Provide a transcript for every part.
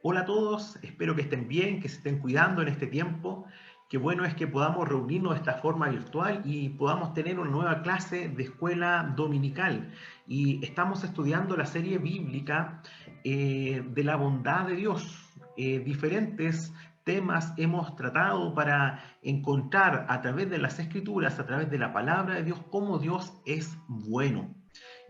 Hola a todos, espero que estén bien, que se estén cuidando en este tiempo. Qué bueno es que podamos reunirnos de esta forma virtual y podamos tener una nueva clase de escuela dominical. Y estamos estudiando la serie bíblica de la bondad de Dios. Diferentes temas hemos tratado para encontrar a través de las escrituras, a través de la palabra de Dios, cómo Dios es bueno.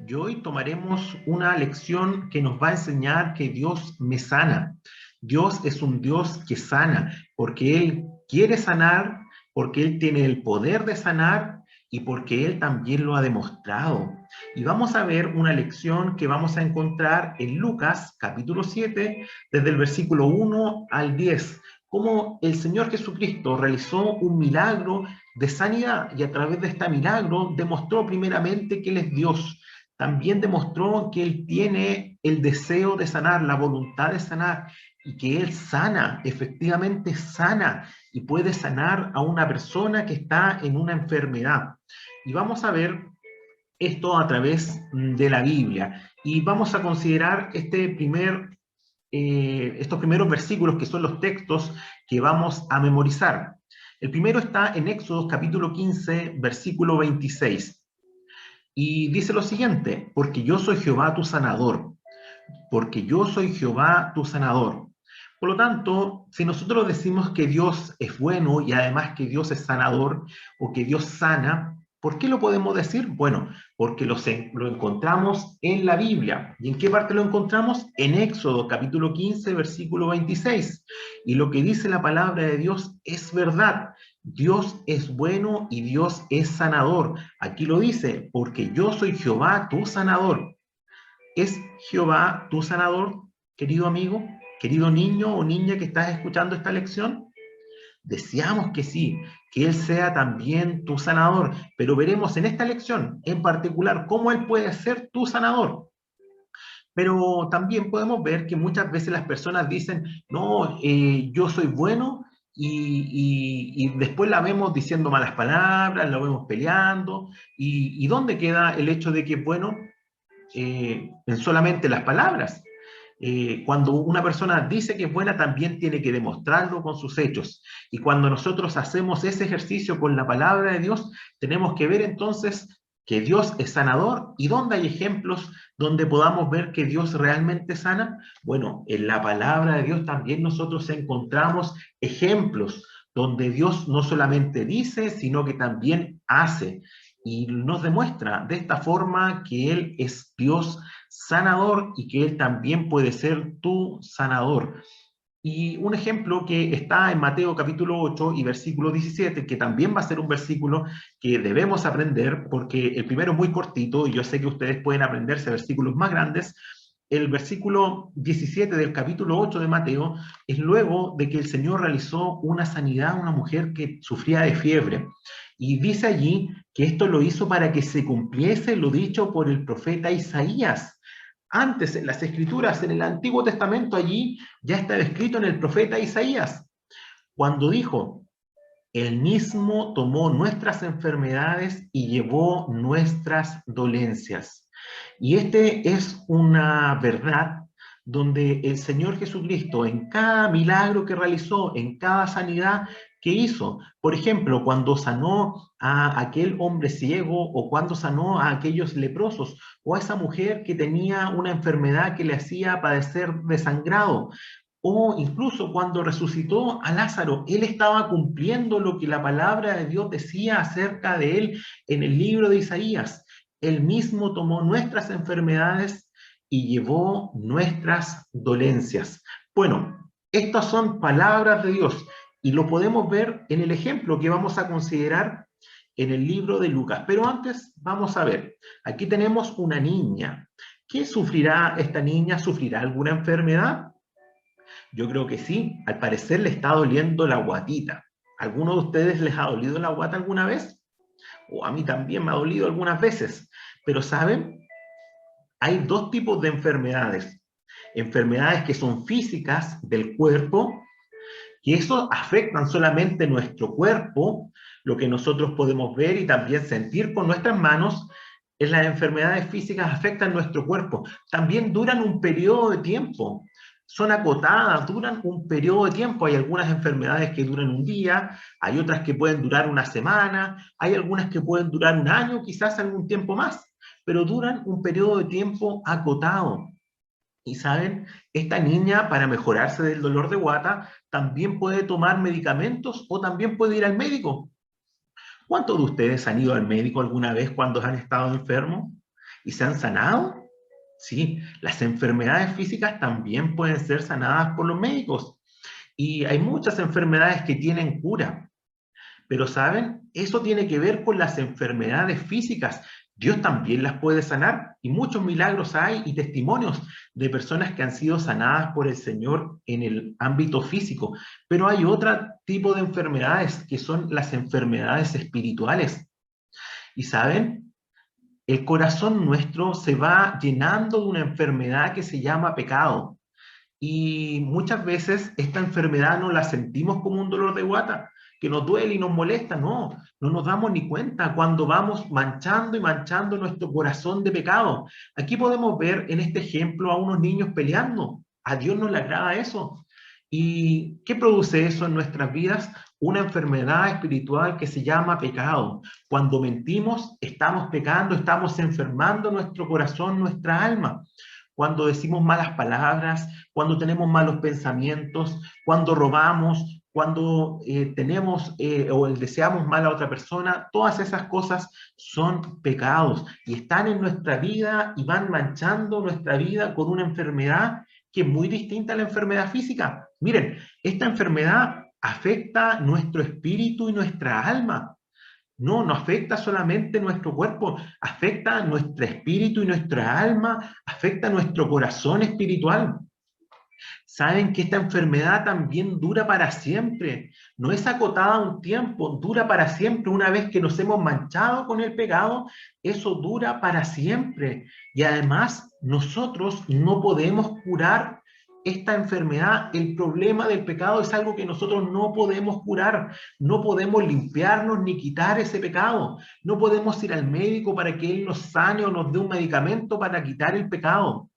Y hoy tomaremos una lección que nos va a enseñar que Dios me sana. Dios es un Dios que sana, porque Él quiere sanar, porque Él tiene el poder de sanar y porque Él también lo ha demostrado. Y vamos a ver una lección que vamos a encontrar en Lucas capítulo 7, desde el versículo 1 al 10, cómo el Señor Jesucristo realizó un milagro de sanidad y a través de este milagro demostró primeramente que Él es Dios. También demostró que Él tiene el deseo de sanar, la voluntad de sanar, y que Él sana, efectivamente sana, y puede sanar a una persona que está en una enfermedad. Y vamos a ver esto a través de la Biblia. Y vamos a considerar estos primeros versículos que son los textos que vamos a memorizar. El primero está en Éxodo capítulo 15, versículo 26. Y dice lo siguiente: porque yo soy Jehová tu sanador, porque yo soy Jehová tu sanador. Por lo tanto, si nosotros decimos que Dios es bueno y además que Dios es sanador o que Dios sana, ¿por qué lo podemos decir? Bueno, porque lo encontramos en la Biblia. ¿Y en qué parte lo encontramos? En Éxodo capítulo 15, versículo 26. Y lo que dice la palabra de Dios es verdad. Dios es bueno y Dios es sanador. Aquí lo dice: porque yo soy Jehová tu sanador. ¿Es Jehová tu sanador, querido amigo, querido niño o niña que estás escuchando esta lección? Deseamos que sí, que Él sea también tu sanador, pero veremos en esta lección en particular cómo Él puede ser tu sanador. Pero también podemos ver que muchas veces las personas dicen: no, yo soy bueno, y después la vemos diciendo malas palabras, la vemos peleando, y ¿dónde queda el hecho de que es bueno? En solamente las palabras. Cuando una persona dice que es buena, también tiene que demostrarlo con sus hechos. Y cuando nosotros hacemos ese ejercicio con la palabra de Dios, tenemos que ver entonces que Dios es sanador. ¿Y dónde hay ejemplos donde podamos ver que Dios realmente sana? Bueno, en la palabra de Dios también nosotros encontramos ejemplos donde Dios no solamente dice, sino que también hace. Y nos demuestra de esta forma que Él es Dios sanador y que Él también puede ser tu sanador. Y un ejemplo que está en Mateo capítulo 8 y versículo 17, que también va a ser un versículo que debemos aprender, porque el primero es muy cortito y yo sé que ustedes pueden aprenderse versículos más grandes. El versículo 17 del capítulo 8 de Mateo es luego de que el Señor realizó una sanidad a una mujer que sufría de fiebre. Y dice allí que esto lo hizo para que se cumpliese lo dicho por el profeta Isaías. Antes, en las Escrituras, en el Antiguo Testamento, allí ya estaba escrito en el profeta Isaías, cuando dijo: Él mismo tomó nuestras enfermedades y llevó nuestras dolencias. Y este es una verdad donde el Señor Jesucristo, en cada milagro que realizó, en cada sanidad que hizo, por ejemplo, cuando sanó a aquel hombre ciego, o cuando sanó a aquellos leprosos, o a esa mujer que tenía una enfermedad que le hacía padecer de sangrado, o incluso cuando resucitó a Lázaro, Él estaba cumpliendo lo que la palabra de Dios decía acerca de Él en el libro de Isaías. Él mismo tomó nuestras enfermedades y llevó nuestras dolencias. Bueno, estas son palabras de Dios y lo podemos ver en el ejemplo que vamos a considerar en el libro de Lucas. Pero antes vamos a ver, aquí tenemos una niña. ¿Qué sufrirá esta niña? ¿Sufrirá alguna enfermedad? Yo creo que sí. Al parecer le está doliendo la guatita. ¿Alguno de ustedes les ha dolido la guata alguna vez? O a mí también me ha dolido algunas veces. Pero ¿saben? Hay dos tipos de enfermedades. Enfermedades que son físicas del cuerpo, y eso afectan solamente nuestro cuerpo, lo que nosotros podemos ver y también sentir con nuestras manos. En las enfermedades físicas afectan nuestro cuerpo. También duran un periodo de tiempo. son acotadas, duran un periodo de tiempo. Hay algunas enfermedades que duran un día, hay otras que pueden durar una semana, hay algunas que pueden durar un año, quizás algún tiempo más, pero duran un periodo de tiempo acotado. Y saben, esta niña para mejorarse del dolor de guata también puede tomar medicamentos o también puede ir al médico. ¿Cuántos de ustedes han ido al médico alguna vez cuando han estado enfermos y se han sanado? Sí, las enfermedades físicas también pueden ser sanadas por los médicos. Y hay muchas enfermedades que tienen cura. Pero ¿saben? Eso tiene que ver con las enfermedades físicas. Dios también las puede sanar y muchos milagros hay y testimonios de personas que han sido sanadas por el Señor en el ámbito físico. Pero hay otro tipo de enfermedades que son las enfermedades espirituales. Y ¿saben? El corazón nuestro se va llenando de una enfermedad que se llama pecado. Y muchas veces esta enfermedad no la sentimos como un dolor de guata, que nos duele y nos molesta, no, no nos damos ni cuenta cuando vamos manchando y manchando nuestro corazón de pecado. Aquí podemos ver en este ejemplo a unos niños peleando. A Dios no le agrada eso. ¿Y qué produce eso en nuestras vidas? Una enfermedad espiritual que se llama pecado. Cuando mentimos, estamos pecando, estamos enfermando nuestro corazón, nuestra alma. Cuando decimos malas palabras, cuando tenemos malos pensamientos, cuando robamos, cuando tenemos o deseamos mal a otra persona, todas esas cosas son pecados y están en nuestra vida y van manchando nuestra vida con una enfermedad que es muy distinta a la enfermedad física. Miren, esta enfermedad afecta nuestro espíritu y nuestra alma. No, no afecta solamente nuestro cuerpo, afecta nuestro espíritu y nuestra alma, afecta nuestro corazón espiritual. Saben que esta enfermedad también dura para siempre, no es acotada a un tiempo, dura para siempre. Una vez que nos hemos manchado con el pecado, eso dura para siempre. Y además nosotros no podemos curar esta enfermedad. El problema del pecado es algo que nosotros no podemos curar, no podemos limpiarnos ni quitar ese pecado, no podemos ir al médico para que él nos sane o nos dé un medicamento para quitar el pecado.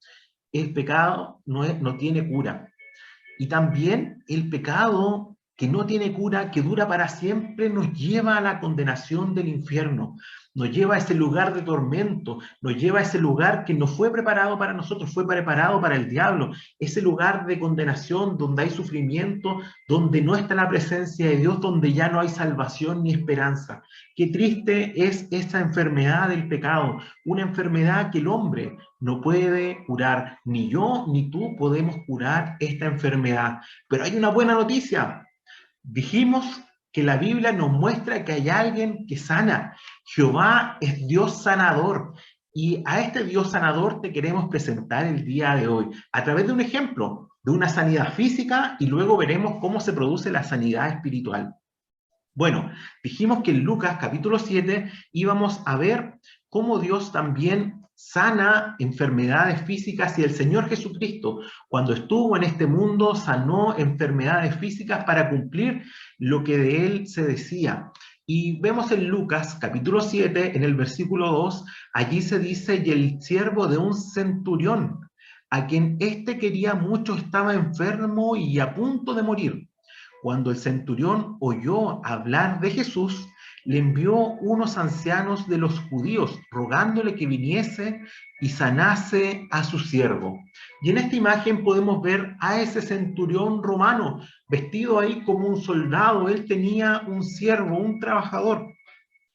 El pecado no tiene cura. Y también el pecado que no tiene cura, que dura para siempre, nos lleva a la condenación del infierno, nos lleva a ese lugar de tormento, nos lleva a ese lugar que no fue preparado para nosotros, fue preparado para el diablo, ese lugar de condenación donde hay sufrimiento, donde no está la presencia de Dios, donde ya no hay salvación ni esperanza. Qué triste es esa enfermedad del pecado, una enfermedad que el hombre no puede curar. Ni yo ni tú podemos curar esta enfermedad. Pero hay una buena noticia. Dijimos que la Biblia nos muestra que hay alguien que sana. Jehová es Dios sanador. Y a este Dios sanador te queremos presentar el día de hoy a través de un ejemplo de una sanidad física y luego veremos cómo se produce la sanidad espiritual. Bueno, dijimos que en Lucas capítulo 7 íbamos a ver cómo Dios también sana enfermedades físicas y el Señor Jesucristo, cuando estuvo en este mundo, sanó enfermedades físicas para cumplir lo que de él se decía. Y vemos en Lucas capítulo 7, en el versículo 2, allí se dice, y el siervo de un centurión, a quien éste quería mucho, estaba enfermo y a punto de morir. Cuando el centurión oyó hablar de Jesús, le envió unos ancianos de los judíos, rogándole que viniese y sanase a su siervo. Y en esta imagen podemos ver a ese centurión romano, vestido ahí como un soldado. Él tenía un siervo, un trabajador.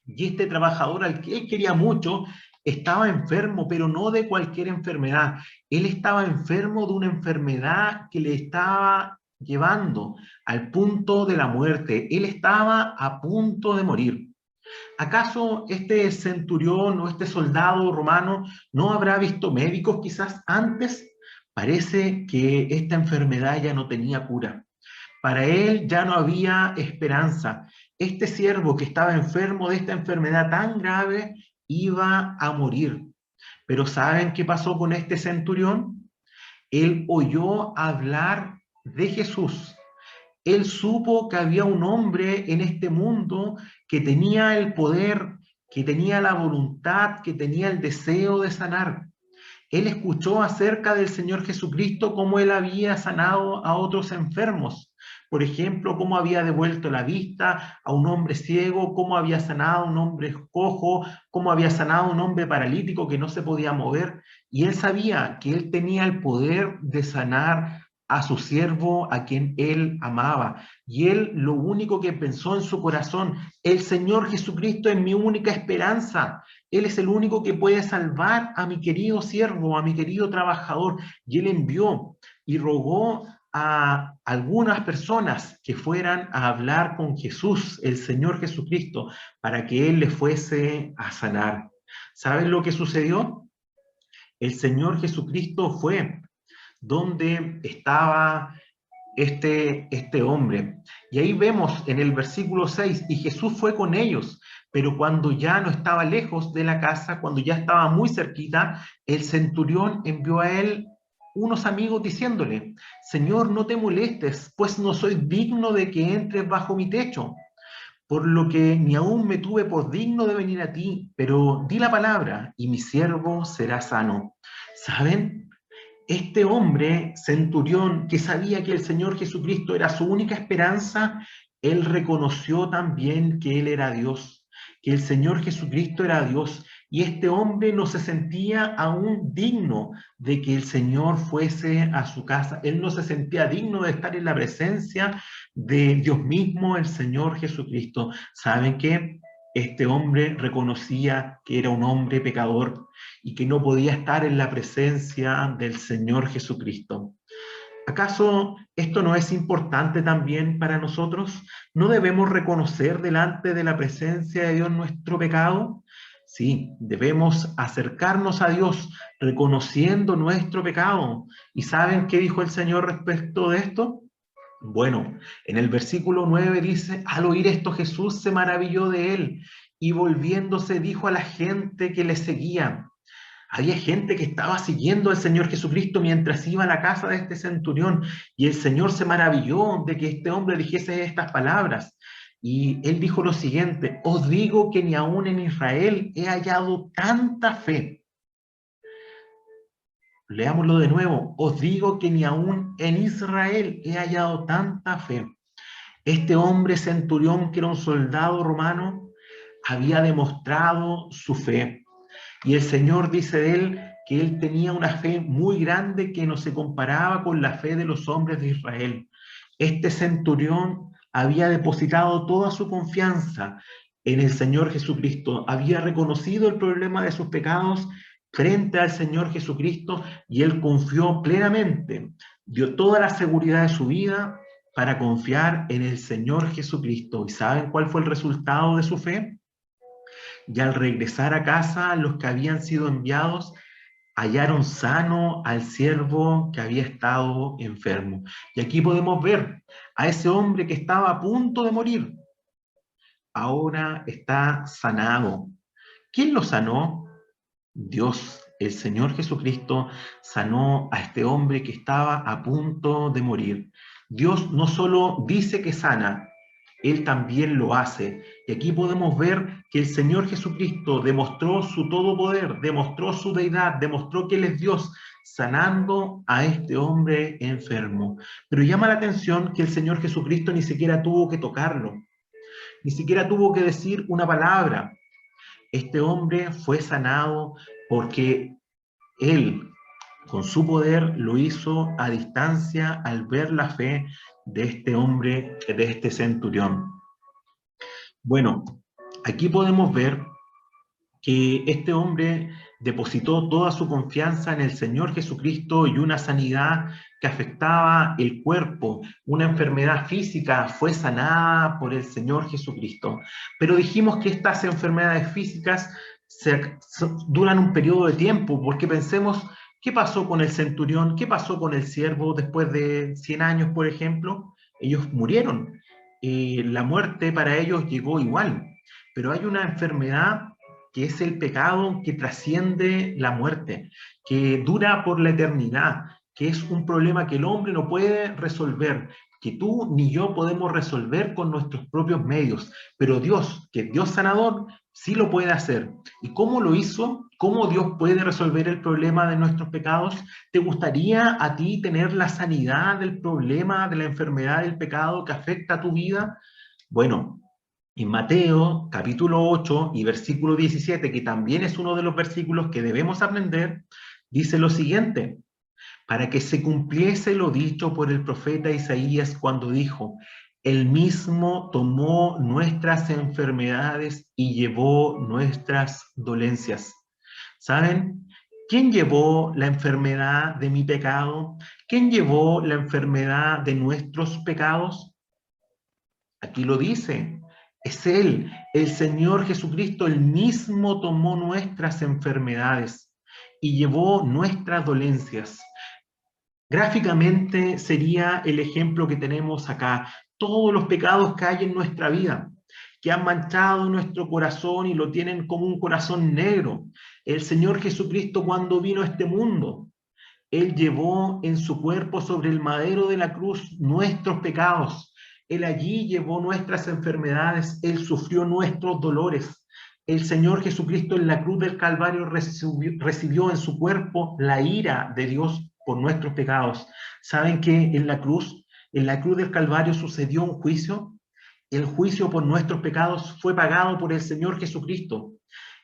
Y este trabajador al que él quería mucho, estaba enfermo, pero no de cualquier enfermedad. Él estaba enfermo de una enfermedad que le estaba llevando al punto de la muerte. Él estaba a punto de morir. ¿Acaso este centurión o este soldado romano no habrá visto médicos quizás antes? Parece que esta enfermedad ya no tenía cura. Para él ya no había esperanza. Este siervo que estaba enfermo de esta enfermedad tan grave iba a morir. Pero ¿saben qué pasó con este centurión? Él oyó hablar de Jesús. Él supo que había un hombre en este mundo que tenía el poder, que tenía la voluntad, que tenía el deseo de sanar. Él escuchó acerca del Señor Jesucristo, cómo Él había sanado a otros enfermos. Por ejemplo, cómo había devuelto la vista a un hombre ciego, cómo había sanado a un hombre cojo, cómo había sanado a un hombre paralítico que no se podía mover. Y Él sabía que Él tenía el poder de sanar a su siervo, a quien Él amaba. Y Él lo único que pensó en su corazón: el Señor Jesucristo es mi única esperanza. Él es el único que puede salvar a mi querido siervo, a mi querido trabajador. Y Él envió y rogó a algunas personas que fueran a hablar con Jesús, el Señor Jesucristo, para que Él les fuese a sanar. ¿Saben lo que sucedió? El Señor Jesucristo fue donde estaba este hombre. Y ahí vemos en el versículo 6, y Jesús fue con ellos, pero cuando ya no estaba lejos de la casa, cuando ya estaba muy cerquita, el centurión envió a él unos amigos diciéndole: Señor, no te molestes, pues no soy digno de que entres bajo mi techo, por lo que ni aún me tuve por digno de venir a ti, pero di la palabra y mi siervo será sano. ¿Saben? Este hombre, centurión, que sabía que el Señor Jesucristo era su única esperanza, él reconoció también que él era Dios, que el Señor Jesucristo era Dios, y este hombre no se sentía aún digno de que el Señor fuese a su casa. Él no se sentía digno de estar en la presencia de Dios mismo, el Señor Jesucristo. ¿Saben qué? Este hombre reconocía que era un hombre pecador y que no podía estar en la presencia del Señor Jesucristo. ¿Acaso esto no es importante también para nosotros? ¿No debemos reconocer delante de la presencia de Dios nuestro pecado? Sí, debemos acercarnos a Dios reconociendo nuestro pecado. ¿Y saben qué dijo el Señor respecto de esto? Bueno, en el versículo 9 dice: al oír esto Jesús se maravilló de él y volviéndose dijo a la gente que le seguía. Había gente que estaba siguiendo al Señor Jesucristo mientras iba a la casa de este centurión, y el Señor se maravilló de que este hombre dijese estas palabras. Y él dijo lo siguiente: os digo que ni aún en Israel he hallado tanta fe. Leámoslo de nuevo: os digo que ni aún en Israel he hallado tanta fe. Este hombre centurión, que era un soldado romano, había demostrado su fe. Y el Señor dice de él que él tenía una fe muy grande que no se comparaba con la fe de los hombres de Israel. Este centurión había depositado toda su confianza en el Señor Jesucristo, había reconocido el problema de sus pecados frente al Señor Jesucristo, y él confió plenamente, dio toda la seguridad de su vida para confiar en el Señor Jesucristo. ¿Y saben cuál fue el resultado de su fe? Y al regresar a casa, los que habían sido enviados hallaron sano al siervo que había estado enfermo. Y aquí podemos ver a ese hombre que estaba a punto de morir. Ahora está sanado. ¿Quién lo sanó? Dios. El Señor Jesucristo sanó a este hombre que estaba a punto de morir. Dios no solo dice que sana, Él también lo hace. Y aquí podemos ver que el Señor Jesucristo demostró su todo poder, demostró su deidad, demostró que Él es Dios, sanando a este hombre enfermo. Pero llama la atención que el Señor Jesucristo ni siquiera tuvo que tocarlo, ni siquiera tuvo que decir una palabra. Este hombre fue sanado porque Él, con su poder, lo hizo a distancia al ver la fe de este hombre, de este centurión. Bueno, aquí podemos ver que este hombre depositó toda su confianza en el Señor Jesucristo, y una sanidad que afectaba el cuerpo, una enfermedad física, fue sanada por el Señor Jesucristo. Pero dijimos que estas enfermedades físicas duran un periodo de tiempo, porque pensemos: ¿qué pasó con el centurión? ¿Qué pasó con el siervo después de 100 años, por ejemplo? Ellos murieron. La muerte para ellos llegó igual. Pero hay una enfermedad que es el pecado que trasciende la muerte, que dura por la eternidad, que es un problema que el hombre no puede resolver, que tú ni yo podemos resolver con nuestros propios medios, pero Dios, que es Dios sanador, sí lo puede hacer. ¿Y cómo lo hizo? cómo Dios puede resolver el problema de nuestros pecados? ¿Te gustaría a ti tener la sanidad del problema, de la enfermedad del pecado que afecta a tu vida? Bueno, en Mateo capítulo 8 y versículo 17, que también es uno de los versículos que debemos aprender, dice lo siguiente: para que se cumpliese lo dicho por el profeta Isaías cuando dijo: Él mismo tomó nuestras enfermedades y llevó nuestras dolencias. ¿Saben? ¿Quién llevó la enfermedad de mi pecado? ¿Quién llevó la enfermedad de nuestros pecados? Aquí lo dice. Es Él, el Señor Jesucristo. Él mismo tomó nuestras enfermedades y llevó nuestras dolencias. Gráficamente sería el ejemplo que tenemos acá. Todos los pecados que hay en nuestra vida, que han manchado nuestro corazón y lo tienen como un corazón negro. El Señor Jesucristo, cuando vino a este mundo, Él llevó en su cuerpo sobre el madero de la cruz nuestros pecados. Él allí llevó nuestras enfermedades. Él sufrió nuestros dolores. El Señor Jesucristo en la cruz del Calvario recibió en su cuerpo la ira de Dios por nuestros pecados. ¿Saben que en la cruz del Calvario sucedió un juicio? El juicio por nuestros pecados fue pagado por el Señor Jesucristo.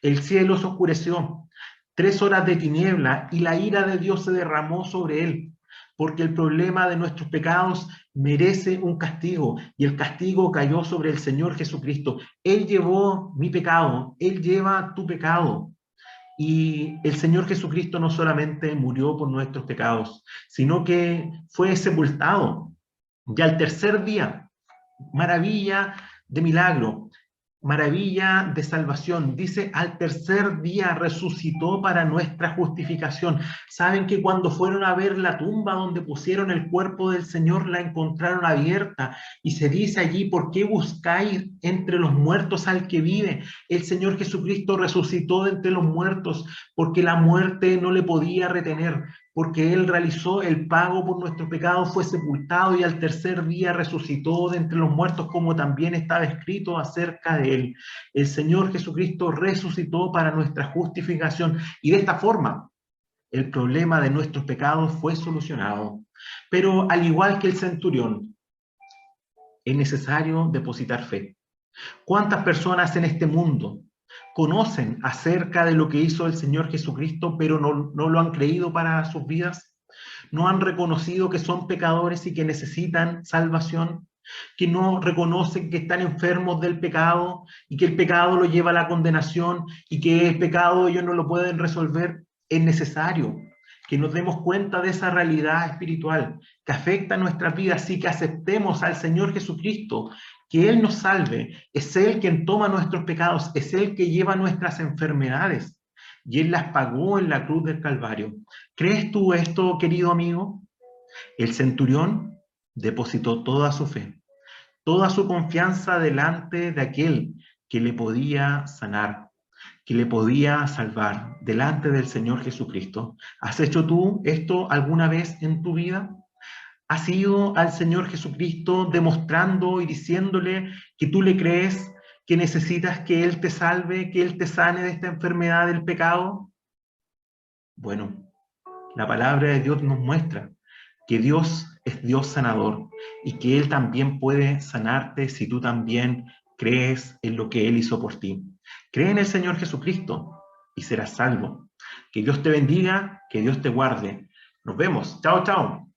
El cielo se oscureció, 3 horas de tiniebla, y la ira de Dios se derramó sobre él, porque el problema de nuestros pecados merece un castigo, y el castigo cayó sobre el Señor Jesucristo. Él llevó mi pecado, Él lleva tu pecado. Y el Señor Jesucristo no solamente murió por nuestros pecados, sino que fue sepultado. Ya al tercer día, maravilla de milagro, maravilla de salvación. Dice, al tercer día resucitó para nuestra justificación. Saben que cuando fueron a ver la tumba donde pusieron el cuerpo del Señor, la encontraron abierta, y se dice allí: ¿por qué buscáis entre los muertos al que vive? El Señor Jesucristo resucitó de entre los muertos, porque la muerte no le podía retener, porque Él realizó el pago por nuestros pecados, fue sepultado y al tercer día resucitó de entre los muertos, como también estaba escrito acerca de Él. El Señor Jesucristo resucitó para nuestra justificación, y de esta forma el problema de nuestros pecados fue solucionado. Pero al igual que el centurión, es necesario depositar fe. ¿Cuántas personas en este mundo conocen acerca de lo que hizo el Señor Jesucristo, pero no lo han creído para sus vidas? ¿No han reconocido que son pecadores y que necesitan salvación? ¿Que no reconocen que están enfermos del pecado y que el pecado lo lleva a la condenación y que el pecado ellos no lo pueden resolver? Es necesario que nos demos cuenta de esa realidad espiritual que afecta a nuestras vidas y que aceptemos al Señor Jesucristo, que Él nos salve. Es Él quien toma nuestros pecados, es Él que lleva nuestras enfermedades, y Él las pagó en la cruz del Calvario. ¿Crees tú esto, querido amigo? El centurión depositó toda su fe, toda su confianza delante de aquel que le podía sanar, que le podía salvar, delante del Señor Jesucristo. ¿Has hecho tú esto alguna vez en tu vida? ¿Has ido al Señor Jesucristo demostrando y diciéndole que tú le crees, que necesitas que Él te salve, que Él te sane de esta enfermedad del pecado? Bueno, la palabra de Dios nos muestra que Dios es Dios sanador y que Él también puede sanarte si tú también crees en lo que Él hizo por ti. Cree en el Señor Jesucristo y serás salvo. Que Dios te bendiga, que Dios te guarde. Nos vemos. Chao, chao.